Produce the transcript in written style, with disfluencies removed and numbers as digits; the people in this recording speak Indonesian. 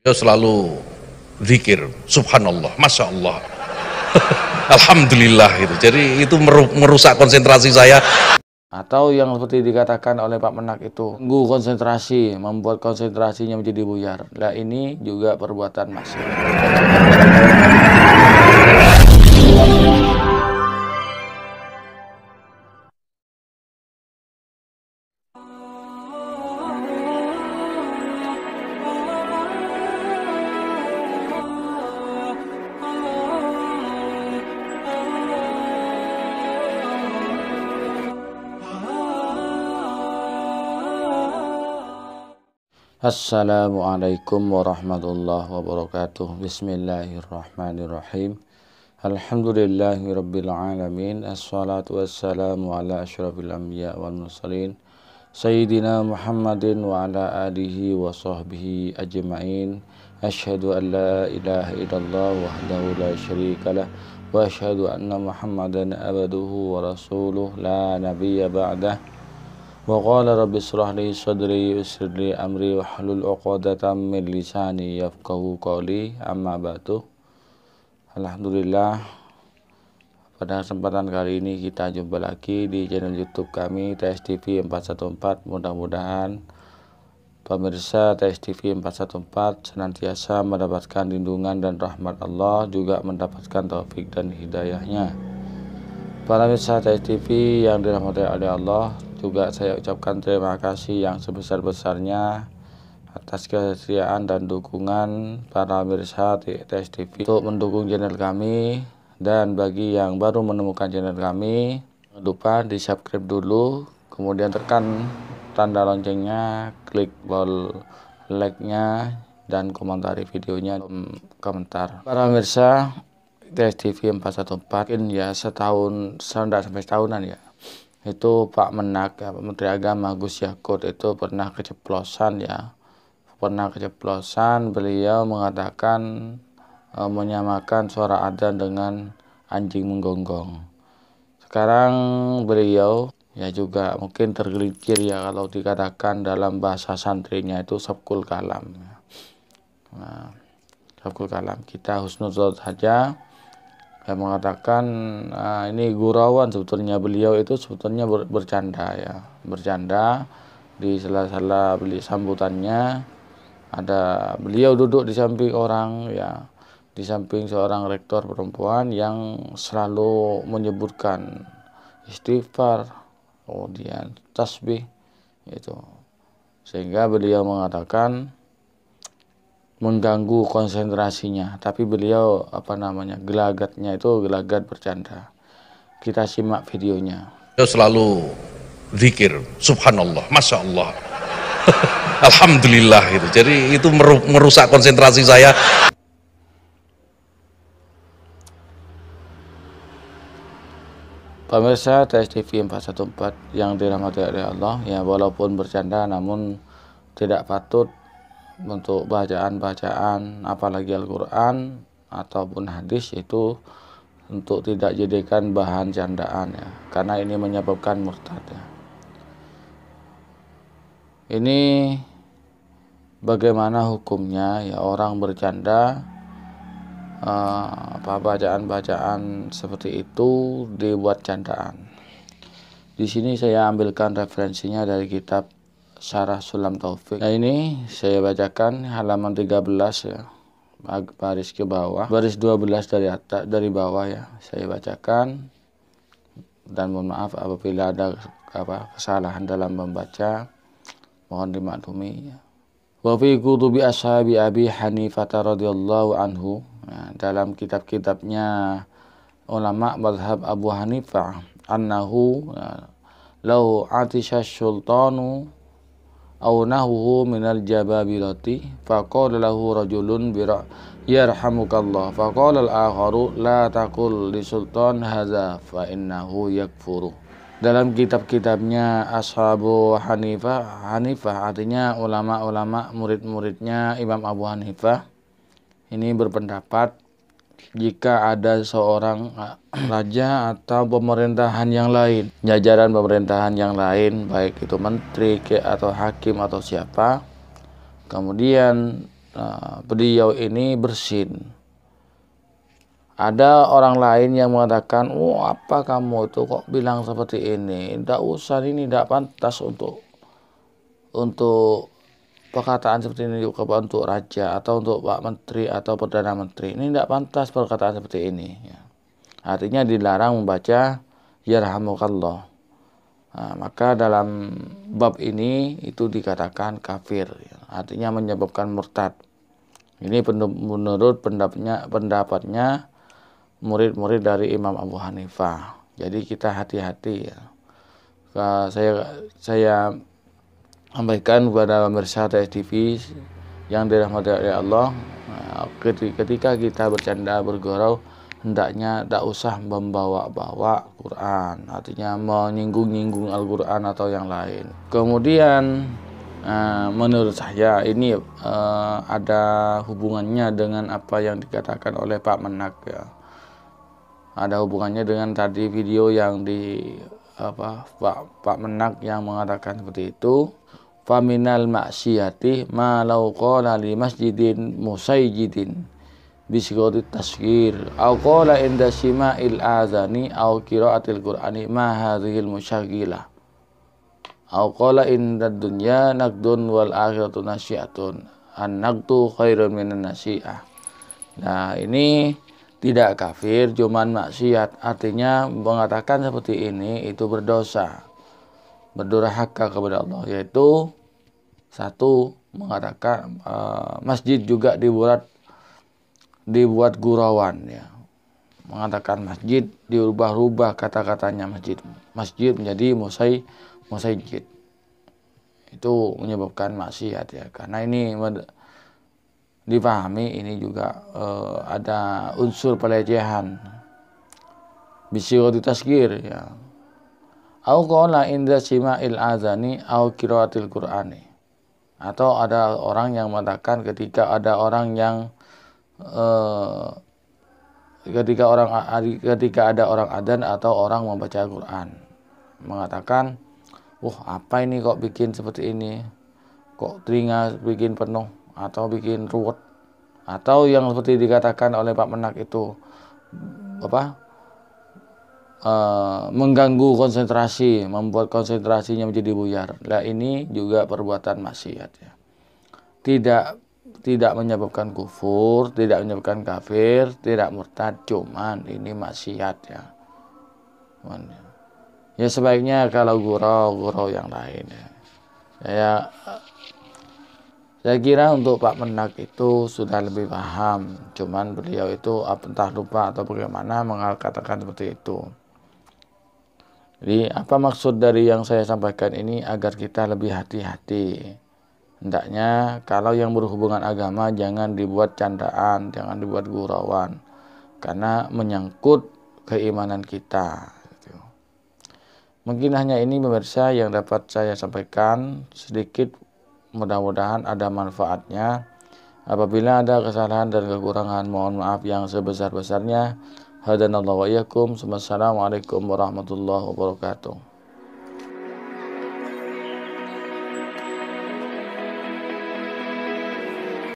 Saya selalu zikir, subhanallah, masya Allah, alhamdulillah gitu. Jadi itu merusak konsentrasi saya. Atau yang seperti dikatakan oleh Pak Menak itu, ganggu konsentrasi, membuat konsentrasinya menjadi buyar. Nah, ini juga perbuatan maksiat. Assalamualaikum warahmatullahi wabarakatuh. Bismillahirrahmanirrahim. Alhamdulillahirabbil alamin. Assalatu wassalamu ala asyrafil anbiya wal mursalin Sayyidina Muhammadin wa ala alihi wa sahbihi ajma'in. Asyhadu an la ilaha illallah wahdahu la syarikalah wa asyhadu anna Muhammadan abduhu wa rasuluh la nabiyya ba'dah. Wa qala rabbi shrah li sadri yassir li amri wahlul 'uqdatam min lisani yafqahu qawli, amma ba'du. Alhamdulillah, pada kesempatan kali ini kita jumpa lagi di channel YouTube kami TSTV 414. Mudah-mudahan pemirsa TSTV 414 senantiasa mendapatkan lindungan dan rahmat Allah, juga mendapatkan taufik dan hidayahnya. Para pemirsa TSTV yang dirahmati oleh Allah, juga saya ucapkan terima kasih yang sebesar-besarnya atas kesetiaan dan dukungan para pemirsa TSTV untuk mendukung channel kami. Dan bagi yang baru menemukan channel kami, jangan lupa di subscribe dulu, kemudian tekan tanda loncengnya, klik tombol like-nya, dan komentari videonya komentar. Para pemirsa TSTV 414, ya setahun, sampai setahunan ya, itu Pak Menak, ya, Menteri Agama Gus Yakut itu pernah keceplosan beliau mengatakan menyamakan suara adzan dengan anjing menggonggong. Sekarang beliau ya juga mungkin tergelincir ya kalau dikatakan dalam bahasa santrinya itu sabkul kalam. Nah, sabkul kalam, kita husnuzon saja. Yang mengatakan ini gurauan, sebetulnya beliau itu sebetulnya bercanda ya, bercanda. Di sela-sela beli sambutannya ada beliau duduk di samping orang ya, di samping seorang rektor perempuan yang selalu menyebutkan istighfar, kemudian tasbih itu, sehingga beliau mengatakan mengganggu konsentrasinya, tapi beliau gelagatnya itu gelagat bercanda. Kita simak videonya. Saya selalu zikir, subhanallah, masya Allah, alhamdulillah gitu. Jadi itu merusak konsentrasi saya. Pemirsa TSTV 414 yang dirahmati oleh Allah, ya walaupun bercanda namun tidak patut untuk bacaan-bacaan apalagi Al-Quran ataupun hadis itu untuk tidak jadikan bahan candaan ya, karena ini menyebabkan murtad ya. Ini bagaimana hukumnya ya, orang bercanda bacaan-bacaan seperti itu dibuat candaan. Di sini saya ambilkan referensinya dari kitab Syarah Sulam Taufik. Nah, ini saya bacakan halaman 13 ya, baris ke bawah, baris 12 dari bawah ya, saya bacakan. Dan mohon maaf apabila ada kesalahan dalam membaca, mohon dimaklumi ya. Wa fi kutubi ashabi Abi Hanifah radhiyallahu anhu, ya, dalam kitab-kitabnya ulama mazhab Abu Hanifah, annahu ya, lau atisha sultanu aw nahuhu minal jababirati faqala lahu rajulun yarhamukallah faqala al-akharu la taqul li sultan hadza fa innahu yakfuru. Dalam kitab-kitabnya Ashabu Hanifah artinya ulama-ulama murid-muridnya Imam Abu Hanifah, ini berpendapat jika ada seorang raja atau pemerintahan yang lain, jajaran pemerintahan yang lain, baik itu menteri atau hakim atau siapa, kemudian beliau ini bersin. Ada orang lain yang mengatakan, oh apa kamu itu kok bilang seperti ini? Tidak usah, ini tidak pantas untuk perkataan seperti ini juga untuk raja atau untuk Pak Menteri atau Perdana Menteri. Ini tidak pantas perkataan seperti ini. Ya. Artinya dilarang membaca yarhamukallah. Nah, maka dalam bab ini itu dikatakan kafir, ya. Artinya menyebabkan murtad. Ini menurut pendapatnya murid-murid dari Imam Abu Hanifah. Jadi kita hati-hati ya. Saya sampaikan kepada pemirsa TV yang dirahmati oleh Allah, ketika kita bercanda bergurau, hendaknya tidak usah membawa-bawa Quran, artinya menyinggung-nyinggung Al-Quran atau yang lain. Kemudian menurut saya ini ada hubungannya dengan apa yang dikatakan oleh Pak Menak ya. Ada hubungannya dengan tadi video yang Pak Menak yang mengatakan seperti itu. Faminal maksiyati ma law qala li masjidin musayyidin bisighatit tasghir aw qala inda sima'il azani aw qiraatil qur'ani ma hadhil musyaghilah aw qala inda dunya naqdun wal akhiratu nasyiatun an naqdu khairun minan nasi'ah. Nah, ini tidak kafir, cuman maksiat. Artinya mengatakan seperti ini itu berdosa, berdurhaka kepada Allah, yaitu satu mengatakan masjid juga dibuat gurauan ya. Mengatakan masjid diubah-ubah kata-katanya masjid menjadi musayyid. Itu menyebabkan maksiat ya. Karena ini dipahami ini juga ada unsur pelecehan bisighatit tasghir ya. Au qala inda sima'il azani au qiraatil qur'ani. Atau ada orang yang mengatakan ketika ada orang yang ketika ada orang adzan atau orang membaca Al-Qur'an, mengatakan, apa ini kok bikin seperti ini? Kok telinga bikin penuh atau bikin ruwet? Atau yang seperti dikatakan oleh Pak Menak itu mengganggu konsentrasi, membuat konsentrasinya menjadi buyar. Nah, ini juga perbuatan maksiat ya. Tidak menyebabkan kufur, tidak menyebabkan kafir, tidak murtad, cuman ini maksiat ya. Ya sebaiknya kalau gurau yang lain ya. Saya kira untuk Pak Menak itu sudah lebih paham, cuman beliau itu entah lupa atau bagaimana mengatakan seperti itu. Jadi apa maksud dari yang saya sampaikan ini? Agar kita lebih hati-hati. Hendaknya kalau yang berhubungan agama jangan dibuat candaan, jangan dibuat gurauan, karena menyangkut keimanan kita. Mungkin hanya ini pemirsa yang dapat saya sampaikan sedikit, mudah-mudahan ada manfaatnya. Apabila ada kesalahan dan kekurangan, mohon maaf yang sebesar-besarnya. Hadanallahu wa iyyakum. Wassalamualaikum warahmatullahi wabarakatuh.